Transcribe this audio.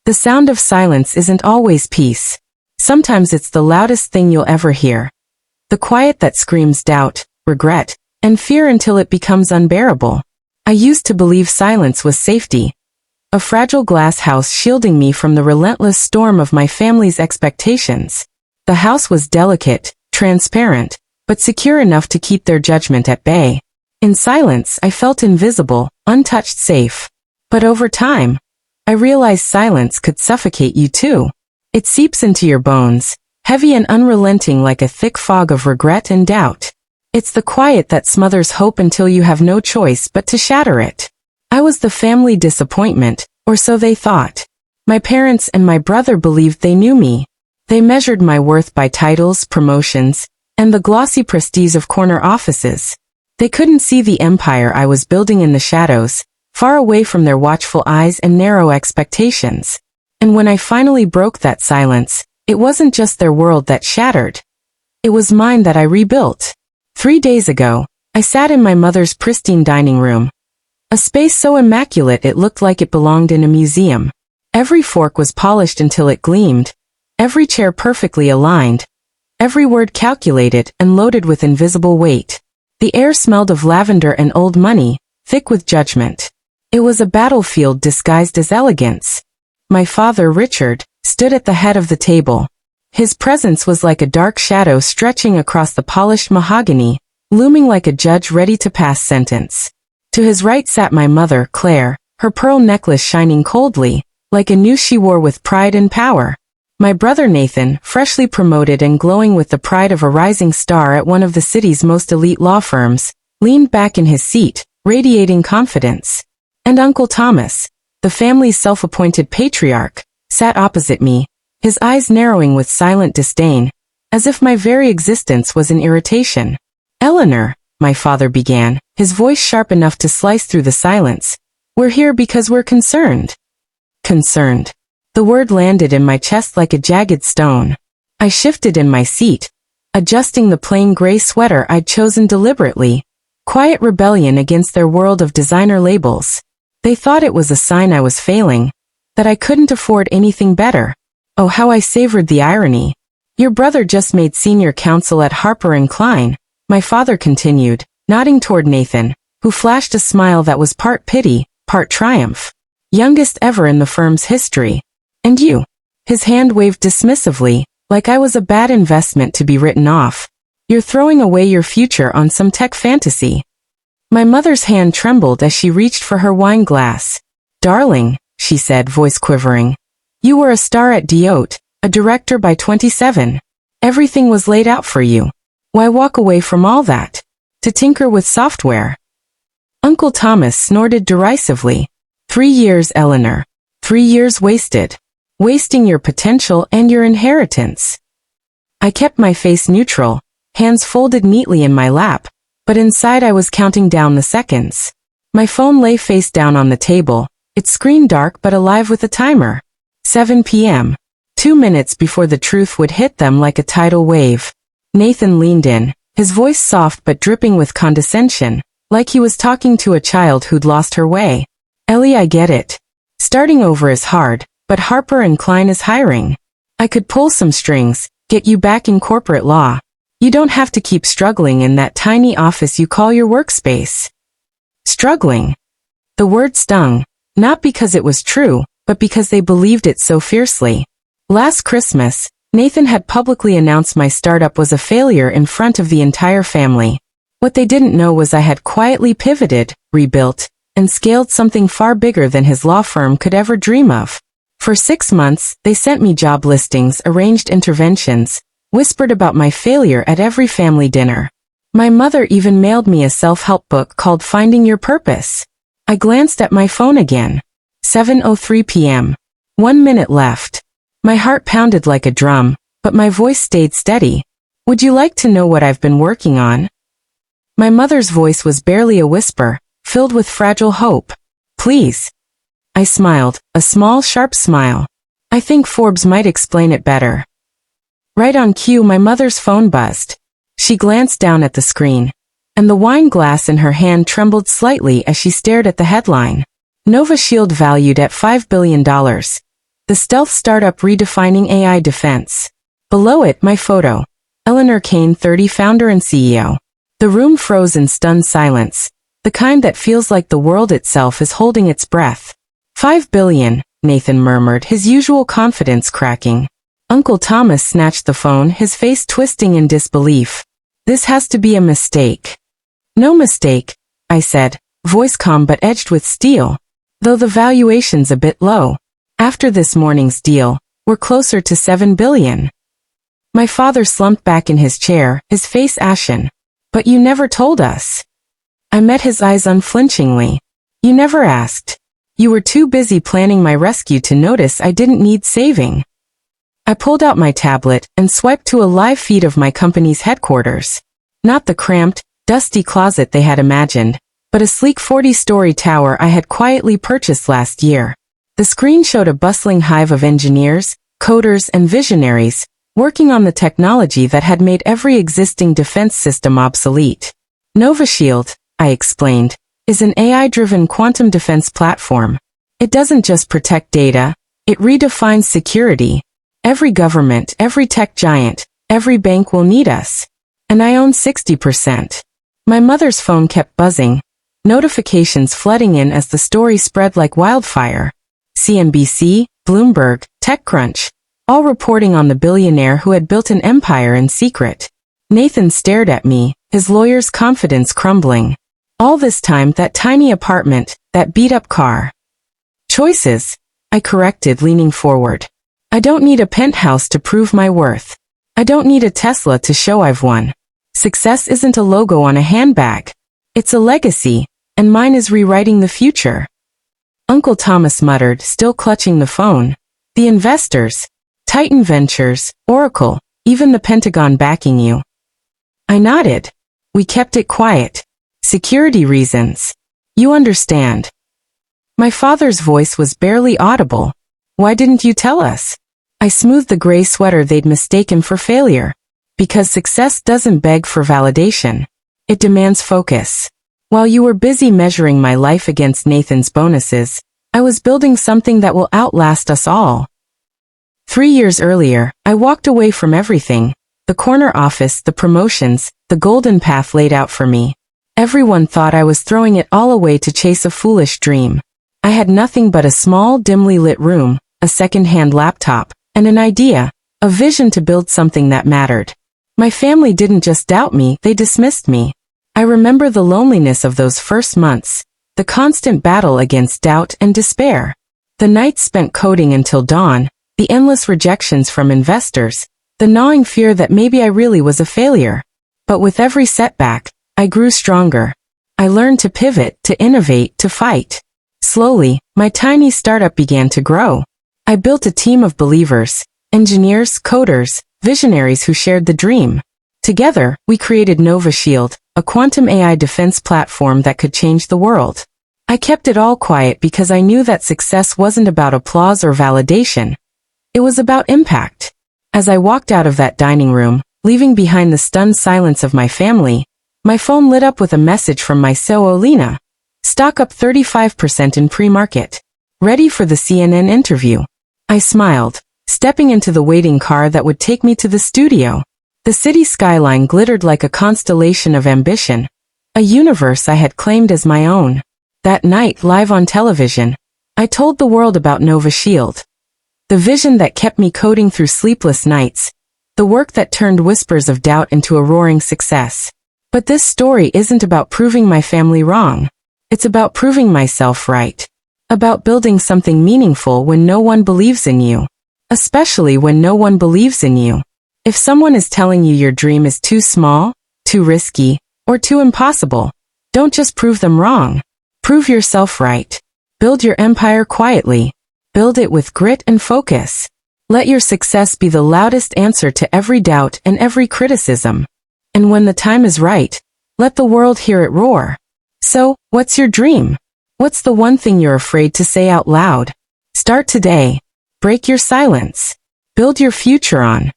The sound of silence isn't always peace. Sometimes it's the loudest thing you'll ever hear. The quiet that screams doubt, regret, and fear until it becomes unbearable. I used to believe silence was safety. A fragile glass house shielding me from the relentless storm of my family's expectations. The house was delicate, transparent, but secure enough to keep their judgment at bay. In silence, I felt invisible, untouched, safe. But over time, I realized silence could suffocate you too. It seeps into your bones, heavy and unrelenting like a thick fog of regret and doubt. It's the quiet that smothers hope until you have no choice but to shatter it. I was the family disappointment, or so they thought. My parents and my brother believed they knew me. They measured my worth by titles, promotions, and the glossy prestige of corner offices. They couldn't see the empire I was building in the shadows, far away from their watchful eyes and narrow expectations. And when I finally broke that silence, it wasn't just their world that shattered. It was mine that I rebuilt. 3 days ago, I sat in my mother's pristine dining room. A space so immaculate it looked like it belonged in a museum. Every fork was polished until it gleamed, every chair perfectly aligned, every word calculated and loaded with invisible weight. The air smelled of lavender and old money, thick with judgment. It was a battlefield disguised as elegance. My father, Richard, stood at the head of the table. His presence was like a dark shadow stretching across the polished mahogany, looming like a judge ready to pass sentence. To his right sat my mother, Claire, her pearl necklace shining coldly, like a noose she wore with pride and power. My brother Nathan, freshly promoted and glowing with the pride of a rising star at one of the city's most elite law firms, leaned back in his seat, radiating confidence. And Uncle Thomas, the family's self-appointed patriarch, sat opposite me, his eyes narrowing with silent disdain, as if my very existence was an irritation. "Ellaner," my father began, his voice sharp enough to slice through the silence, "we're here because we're concerned." Concerned. The word landed in my chest like a jagged stone. I shifted in my seat, adjusting the plain gray sweater I'd chosen deliberately. Quiet rebellion against their world of designer labels. They thought it was a sign I was failing, that I couldn't afford anything better. Oh, how I savored the irony. "Your brother just made senior counsel at Harper & Klein," my father continued, nodding toward Nathan, who flashed a smile that was part pity, part triumph. "Youngest ever in the firm's history. And you?" His hand waved dismissively, like I was a bad investment to be written off. "You're throwing away your future on some tech fantasy." My mother's hand trembled as she reached for her wine glass. "Darling," she said, voice quivering. "You were a star at Diote, a director by 27. Everything was laid out for you. Why walk away from all that? To tinker with software?" Uncle Thomas snorted derisively. 3 years, Ellaner. 3 years wasted. Wasting your potential and your inheritance. I kept my face neutral, hands folded neatly in my lap, but inside I was counting down the seconds. My phone lay face down on the table, its screen dark but alive with a timer. 7 p.m. 2 minutes before the truth would hit them like a tidal wave. Nathan leaned in, his voice soft but dripping with condescension, like he was talking to a child who'd lost her way. "Ellie, I get it. Starting over is hard, but Harper & Klein is hiring. I could pull some strings, get you back in corporate law. You don't have to keep struggling in that tiny office you call your workspace." Struggling. The word stung, not because it was true, but because they believed it so fiercely. Last Christmas, Nathan had publicly announced my startup was a failure in front of the entire family. What they didn't know was I had quietly pivoted, rebuilt, and scaled something far bigger than his law firm could ever dream of. For 6 months, they sent me job listings, arranged interventions, whispered about my failure at every family dinner. My mother even mailed me a self-help book called Finding Your Purpose. I glanced at my phone again. 7:03 p.m. 1 minute left. My heart pounded like a drum, but my voice stayed steady. "Would you like to know what I've been working on?" My mother's voice was barely a whisper, filled with fragile hope. "Please." I smiled, a small, sharp smile. I think Forbes might explain it better. Right on cue, my mother's phone buzzed. She glanced down at the screen, and the wine glass in her hand trembled slightly as she stared at the headline. Nova Shield valued at $5 billion. The stealth startup redefining AI defense. Below it, my photo. Ellaner Kaine, 30, founder and CEO. The room froze in stunned silence, the kind that feels like the world itself is holding its breath. 5 billion, Nathan murmured, his usual confidence cracking. Uncle Thomas snatched the phone, his face twisting in disbelief. This has to be a mistake. No mistake, I said, voice calm but edged with steel. Though the valuation's a bit low. After this morning's deal, we're closer to 7 billion. My father slumped back in his chair, his face ashen. But you never told us. I met his eyes unflinchingly. You never asked. You were too busy planning my rescue to notice I didn't need saving. I pulled out my tablet and swiped to a live feed of my company's headquarters. Not the cramped, dusty closet they had imagined, but a sleek 40-story tower I had quietly purchased last year. The screen showed a bustling hive of engineers, coders, and visionaries, working on the technology that had made every existing defense system obsolete. NovaShield, I explained, is an AI-driven quantum defense platform. It doesn't just protect data, it redefines security. Every government, every tech giant, every bank will need us. And I own 60%. My mother's phone kept buzzing, notifications flooding in as the story spread like wildfire. CNBC, Bloomberg, TechCrunch, all reporting on the billionaire who had built an empire in secret. Nathan stared at me, his lawyer's confidence crumbling. All this time, that tiny apartment, that beat-up car. Choices, I corrected, leaning forward. I don't need a penthouse to prove my worth. I don't need a Tesla to show I've won. Success isn't a logo on a handbag. It's a legacy, and mine is rewriting the future. Uncle Thomas muttered, still clutching the phone. The investors. Titan Ventures, Oracle, even the Pentagon backing you. I nodded. We kept it quiet. Security reasons. You understand. My father's voice was barely audible. Why didn't you tell us? I smoothed the gray sweater they'd mistaken for failure. Because success doesn't beg for validation. It demands focus. While you were busy measuring my life against Nathan's bonuses, I was building something that will outlast us all. 3 years earlier, I walked away from everything. The corner office, the promotions, the golden path laid out for me. Everyone thought I was throwing it all away to chase a foolish dream. I had nothing but a small, dimly lit room, a second-hand laptop, and an idea, a vision to build something that mattered. My family didn't just doubt me, they dismissed me. I remember the loneliness of those first months, the constant battle against doubt and despair. The nights spent coding until dawn, the endless rejections from investors, the gnawing fear that maybe I really was a failure. But with every setback, I grew stronger. I learned to pivot, to innovate, to fight. Slowly, my tiny startup began to grow. I built a team of believers, engineers, coders, visionaries who shared the dream. Together, we created NovaShield, a quantum AI defense platform that could change the world. I kept it all quiet because I knew that success wasn't about applause or validation. It was about impact. As I walked out of that dining room, leaving behind the stunned silence of my family, my phone lit up with a message from my COO Lena. Stock up 35% in pre-market. Ready for the CNN interview. I smiled, stepping into the waiting car that would take me to the studio. The city skyline glittered like a constellation of ambition, a universe I had claimed as my own. That night, live on television, I told the world about NovaShield. The vision that kept me coding through sleepless nights. The work that turned whispers of doubt into a roaring success. But this story isn't about proving my family wrong. It's about proving myself right. About building something meaningful when no one believes in you. Especially when no one believes in you. If someone is telling you your dream is too small, too risky, or too impossible, don't just prove them wrong. Prove yourself right. Build your empire quietly. Build it with grit and focus. Let your success be the loudest answer to every doubt and every criticism. And when the time is right, let the world hear it roar. So, what's your dream? What's the one thing you're afraid to say out loud? Start today. Break your silence. Build your future on